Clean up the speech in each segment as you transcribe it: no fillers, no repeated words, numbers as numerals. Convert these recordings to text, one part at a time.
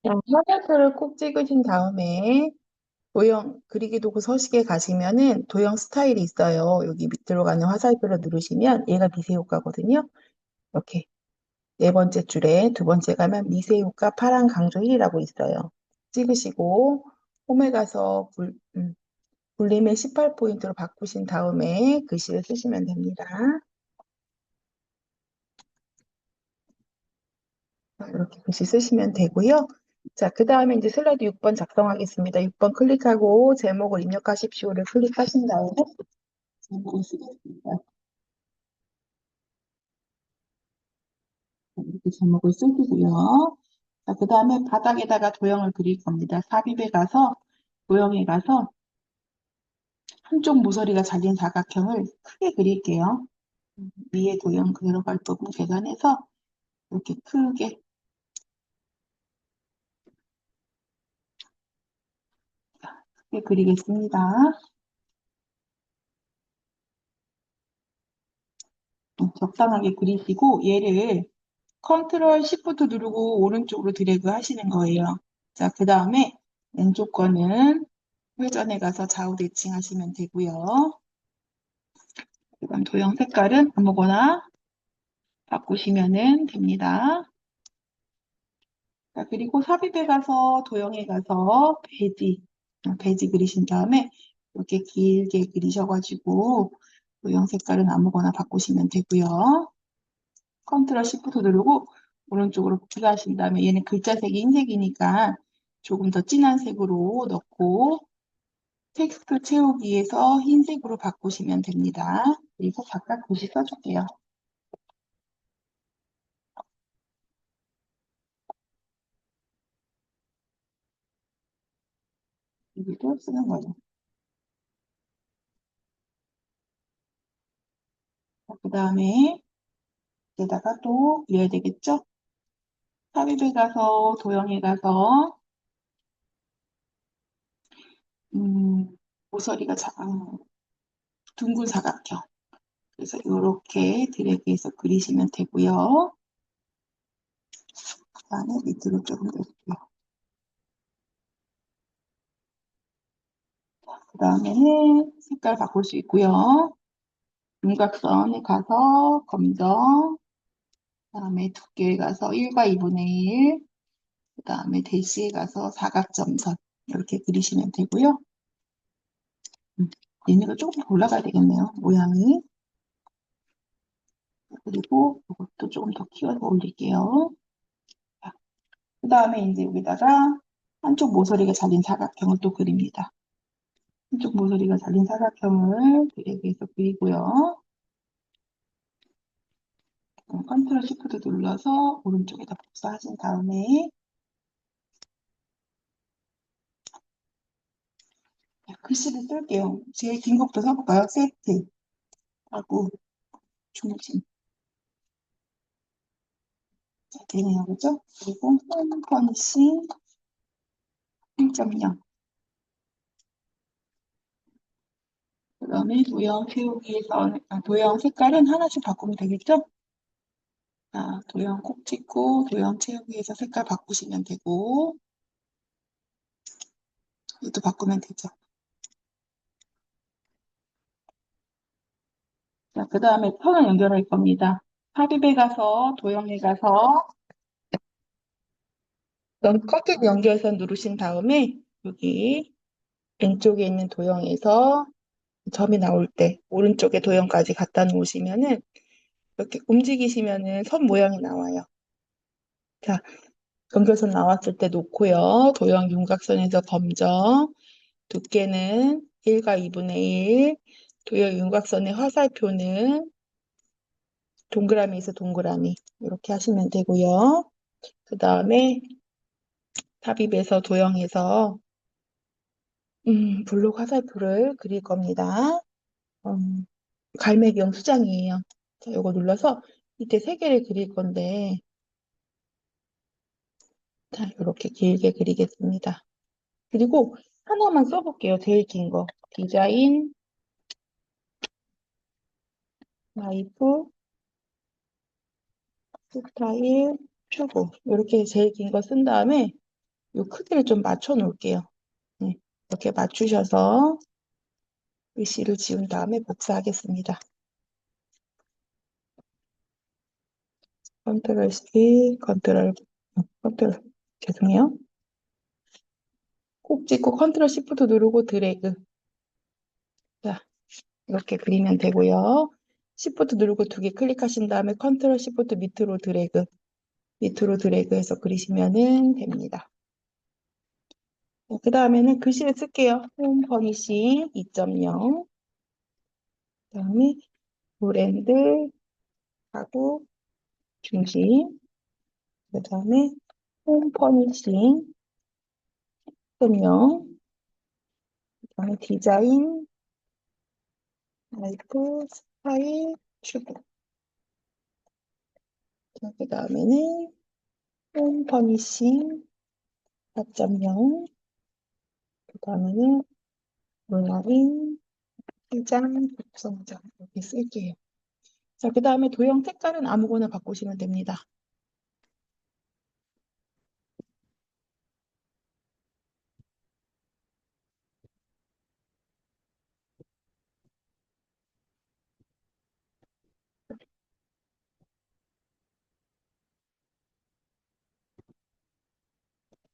자, 화살표를 꼭 찍으신 다음에 도형 그리기 도구 서식에 가시면은 도형 스타일이 있어요. 여기 밑으로 가는 화살표를 누르시면 얘가 미세 효과거든요. 이렇게 네 번째 줄에 두 번째 가면 미세 효과 파란 강조 1이라고 있어요. 찍으시고 홈에 가서 볼륨을 18포인트로 바꾸신 다음에 글씨를 쓰시면 됩니다. 자, 이렇게 글씨 쓰시면 되고요. 자, 그 다음에 이제 슬라이드 6번 작성하겠습니다. 6번 클릭하고 제목을 입력하십시오를 클릭하신 다음에 제목을 쓰겠습니다. 이렇게 제목을 쓰시고요. 자, 그 다음에 바닥에다가 도형을 그릴 겁니다. 삽입에 가서 도형에 가서 한쪽 모서리가 잘린 사각형을 크게 그릴게요. 위에 도형 들어갈 부분 계산해서 이렇게 크게 그리겠습니다. 적당하게 그리시고 얘를 컨트롤 시프트 누르고 오른쪽으로 드래그 하시는 거예요. 자, 그 다음에 왼쪽 거는 회전에 가서 좌우 대칭하시면 되고요. 그다음 도형 색깔은 아무거나 바꾸시면 됩니다. 자, 그리고 삽입에 가서 도형에 가서 배지 그리신 다음에 이렇게 길게 그리셔가지고 도형 색깔은 아무거나 바꾸시면 되고요. 컨트롤 시프트 누르고 오른쪽으로 기가하신 다음에 얘는 글자색이 흰색이니까 조금 더 진한 색으로 넣고 텍스트 채우기에서 흰색으로 바꾸시면 됩니다. 그리고 각각 글씨 써줄게요. 여기도 쓰는 거죠. 그 다음에 여기다가 또 그려야 되겠죠? 삽입에 가서 도형에 가서 모서리가 둥근 사각형. 그래서 이렇게 드래그해서 그리시면 되고요. 그 다음에 밑으로 조금 내릴게요. 그 다음에는 색깔 바꿀 수 있고요. 윤곽선에 가서 검정, 그 다음에 두께에 가서 1과 2분의 1, 그 다음에 대시에 가서 사각점선 이렇게 그리시면 되고요. 얘네가 조금 더 올라가야 되겠네요. 모양이. 그리고 이것도 조금 더 키워서 올릴게요. 그 다음에 이제 여기다가 한쪽 모서리가 잘린 사각형을 또 그립니다. 한쪽 모서리가 잘린 사각형을 드래그해서 그리고요. 컨트롤 시프트 눌러서 오른쪽에다 복사하신 다음에 글씨를 쓸게요. 제일 긴 것부터 써볼까요? 세트 하고 중심. 자, 되네요. 그죠? 그리고 홈퍼니싱 1.0. 그 다음에 도형 채우기에서 도형 색깔은 하나씩 바꾸면 되겠죠? 자, 도형 콕 찍고 도형 채우기에서 색깔 바꾸시면 되고 이것도 바꾸면 되죠. 자, 그 다음에 선을 연결할 겁니다. 삽입에 가서 도형에 가서 커튼 연결선 누르신 다음에 여기 왼쪽에 있는 도형에서 점이 나올 때 오른쪽에 도형까지 갖다 놓으시면은 이렇게 움직이시면은 선 모양이 나와요. 자, 연결선 나왔을 때 놓고요. 도형 윤곽선에서 검정, 두께는 1과 2분의 1, 도형 윤곽선의 화살표는 동그라미에서 동그라미 이렇게 하시면 되고요. 그 다음에 삽입에서 도형에서 블록 화살표를 그릴 겁니다. 음, 갈매기형 수장이에요. 자, 이거 눌러서 밑에 세 개를 그릴 건데 자, 이렇게 길게 그리겠습니다. 그리고 하나만 써볼게요. 제일 긴 거. 디자인, 라이프, 스타일, 큐브. 이렇게 제일 긴 거 쓴 다음에 요 크기를 좀 맞춰 놓을게요. 네, 이렇게 맞추셔서 글씨를 지운 다음에 복사하겠습니다. 컨트롤 C, 컨트롤, 죄송해요. 콕 찍고 컨트롤 Shift 누르고 드래그. 자, 이렇게 그리면 되고요. Shift 누르고 두 개 클릭하신 다음에 컨트롤 Shift 밑으로 드래그해서 그리시면 됩니다. 그 다음에는 글씨를 쓸게요. 홈 퍼니싱 2.0, 그 다음에 브랜드 하고 중심, 그 다음에 홈 퍼니싱 2.0, 그 다음에 디자인, 라이프, 스타일, 슈퍼. 그 다음에는 홈 퍼니싱 4.0, 그 다음에는 온라인, 시장, 독성장 이렇게 쓸게요. 자, 그 다음에 도형 색깔은 아무거나 바꾸시면 됩니다.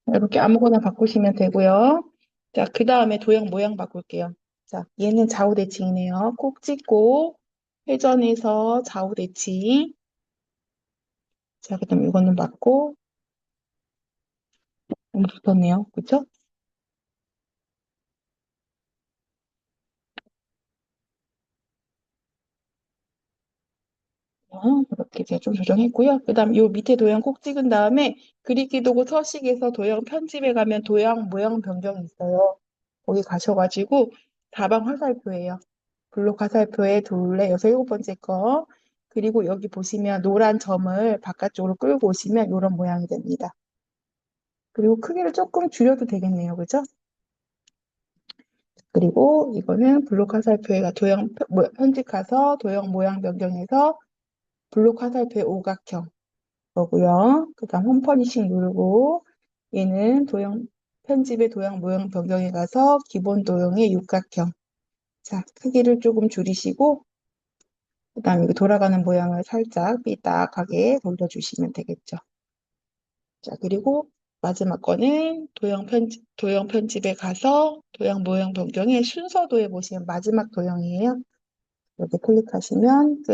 이렇게 아무거나 바꾸시면 되고요. 자, 그 다음에 도형 모양 바꿀게요. 자, 얘는 좌우 대칭이네요. 콕 찍고 회전해서 좌우 대칭. 자, 그다음 이거는 맞고 너무 붙었네요. 그쵸? 그렇게 제가 좀 조정했고요. 그 다음 요 밑에 도형 콕 찍은 다음에 그리기 도구 서식에서 도형 편집에 가면 도형 모양 변경이 있어요. 거기 가셔가지고 다방 화살표예요. 블록 화살표에 둘레 여섯 일곱 번째 거. 그리고 여기 보시면 노란 점을 바깥쪽으로 끌고 오시면 이런 모양이 됩니다. 그리고 크기를 조금 줄여도 되겠네요. 그죠? 그리고 이거는 블록 화살표에 편집 가서 도형 모양 변경해서 블록 화살표의 오각형 거고요. 그 다음 홈 퍼니싱 누르고 얘는 도형 편집의 도형 모양 변경해 가서 기본 도형의 육각형. 자, 크기를 조금 줄이시고 그 다음에 여기 돌아가는 모양을 살짝 삐딱하게 돌려주시면 되겠죠. 자, 그리고 마지막 거는 도형 편집에 가서 도형 모양 변경에 순서도에 보시면 마지막 도형이에요. 이렇게 클릭하시면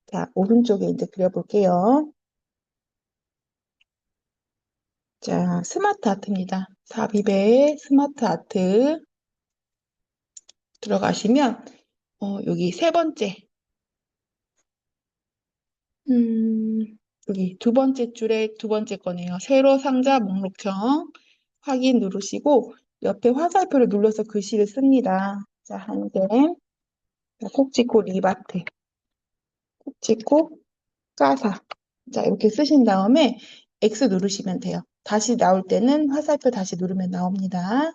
자, 오른쪽에 이제 그려볼게요. 자, 스마트 아트입니다. 삽입에 스마트 아트 들어가시면 여기 세 번째 여기 두 번째 줄에 두 번째 거네요. 세로 상자 목록형 확인 누르시고 옆에 화살표를 눌러서 글씨를 씁니다. 자, 한 개, 콕 찍고 리바트, 콕 찍고 까사. 자, 이렇게 쓰신 다음에 X 누르시면 돼요. 다시 나올 때는 화살표 다시 누르면 나옵니다.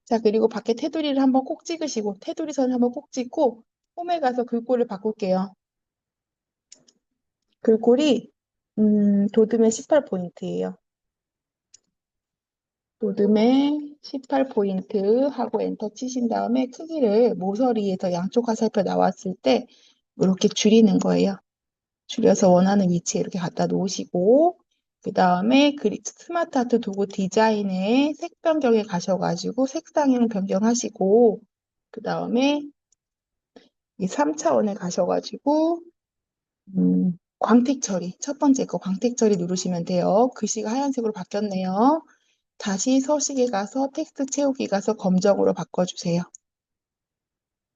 자, 그리고 밖에 테두리를 한번 콕 찍으시고 테두리 선 한번 콕 찍고 홈에 가서 글꼴을 바꿀게요. 글꼴이 도듬의 18포인트예요. 도듬의 18포인트 하고 엔터 치신 다음에 크기를 모서리에서 양쪽 화살표 나왔을 때 이렇게 줄이는 거예요. 줄여서 원하는 위치에 이렇게 갖다 놓으시고 그 다음에 스마트 아트 도구 디자인의 색 변경에 가셔가지고 색상형 변경하시고 그 다음에 이 3차원에 가셔가지고 광택 처리 첫 번째 거 광택 처리 누르시면 돼요. 글씨가 하얀색으로 바뀌었네요. 다시 서식에 가서 텍스트 채우기 가서 검정으로 바꿔주세요.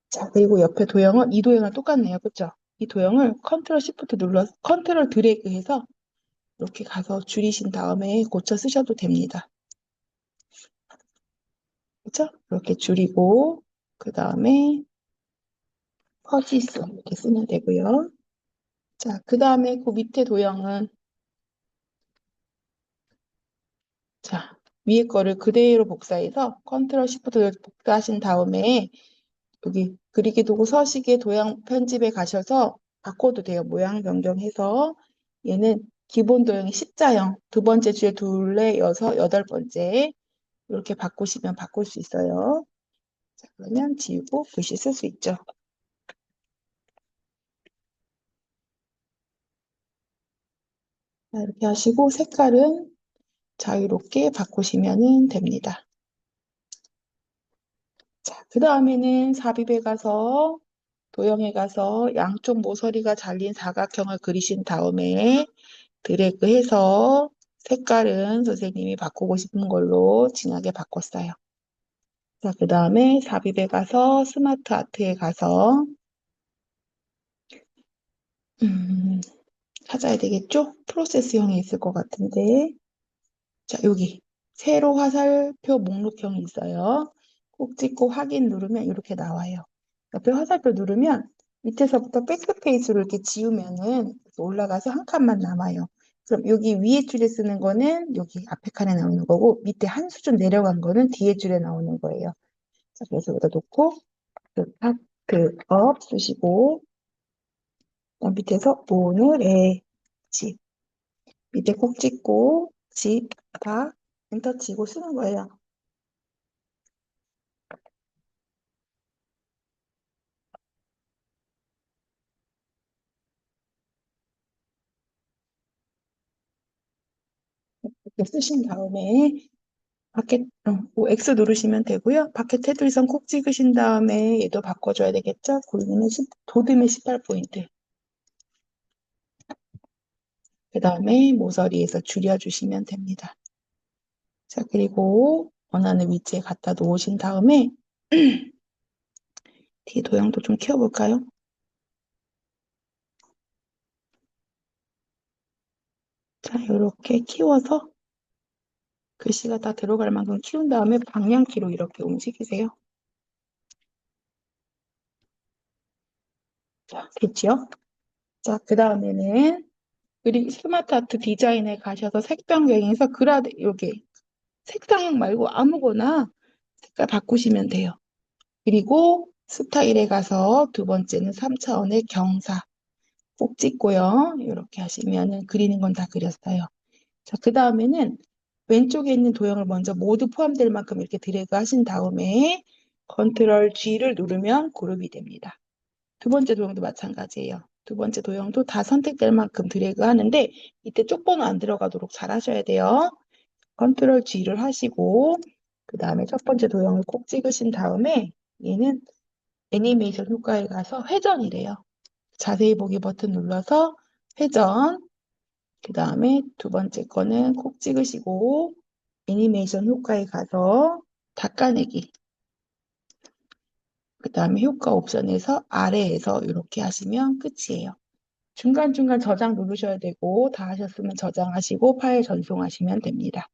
자, 그리고 옆에 도형은 이 도형은 똑같네요. 그쵸? 이 도형을 컨트롤 시프트 눌러 컨트롤 드래그 해서 이렇게 가서 줄이신 다음에 고쳐 쓰셔도 됩니다. 그쵸? 이렇게 줄이고 그 다음에 퍼시스 이렇게 쓰면 되고요. 자, 그 다음에 그 밑에 도형은 자, 위에 거를 그대로 복사해서 컨트롤 시프트 복사하신 다음에 여기 그리기 도구 서식에 도형 편집에 가셔서 바꿔도 돼요. 모양 변경해서 얘는 기본 도형이 십자형, 두 번째 줄에 둘레, 여섯, 여덟 번째 이렇게 바꾸시면 바꿀 수 있어요. 자, 그러면 지우고 글씨 쓸 수 있죠. 자, 이렇게 하시고 색깔은 자유롭게 바꾸시면 됩니다. 자, 그 다음에는 삽입에 가서 도형에 가서 양쪽 모서리가 잘린 사각형을 그리신 다음에 드래그해서 색깔은 선생님이 바꾸고 싶은 걸로 진하게 바꿨어요. 자, 그 다음에 삽입에 가서 스마트 아트에 가서 음, 찾아야 되겠죠? 프로세스형이 있을 것 같은데 자, 여기 세로 화살표 목록형이 있어요. 꼭 찍고 확인 누르면 이렇게 나와요. 옆에 화살표 누르면 밑에서부터 백스페이스로 이렇게 지우면은 올라가서 한 칸만 남아요. 그럼 여기 위에 줄에 쓰는 거는 여기 앞에 칸에 나오는 거고 밑에 한 수준 내려간 거는 뒤에 줄에 나오는 거예요. 자, 그래서 여기다 놓고 그 파트 업 쓰시고 그다음 밑에서 오늘의 집 밑에 꼭 찍고 집 다 엔터 치고 쓰는 거예요. 이렇게 쓰신 다음에 밖에 뭐 X 누르시면 되고요. 밖에 테두리선 콕 찍으신 다음에 얘도 바꿔줘야 되겠죠? 골드는 도듬의 18포인트. 그 다음에 모서리에서 줄여주시면 됩니다. 자, 그리고 원하는 위치에 갖다 놓으신 다음에 뒤에 도형도 좀 키워볼까요? 자, 이렇게 키워서 글씨가 다 들어갈 만큼 키운 다음에 방향키로 이렇게 움직이세요. 자, 됐죠? 자, 그 다음에는 우리 스마트 아트 디자인에 가셔서 색 변경에서 그라데 여기 색상 말고 아무거나 색깔 바꾸시면 돼요. 그리고 스타일에 가서 두 번째는 3차원의 경사 꼭 찍고요. 이렇게 하시면은 그리는 건 다 그렸어요. 자, 그 다음에는 왼쪽에 있는 도형을 먼저 모두 포함될 만큼 이렇게 드래그 하신 다음에 컨트롤 G를 누르면 그룹이 됩니다. 두 번째 도형도 마찬가지예요. 두 번째 도형도 다 선택될 만큼 드래그 하는데 이때 쪽번호 안 들어가도록 잘 하셔야 돼요. 컨트롤 G를 하시고 그 다음에 첫 번째 도형을 꼭 찍으신 다음에 얘는 애니메이션 효과에 가서 회전이래요. 자세히 보기 버튼 눌러서 회전 그 다음에 두 번째 거는 콕 찍으시고 애니메이션 효과에 가서 닦아내기 그 다음에 효과 옵션에서 아래에서 이렇게 하시면 끝이에요. 중간중간 저장 누르셔야 되고 다 하셨으면 저장하시고 파일 전송하시면 됩니다.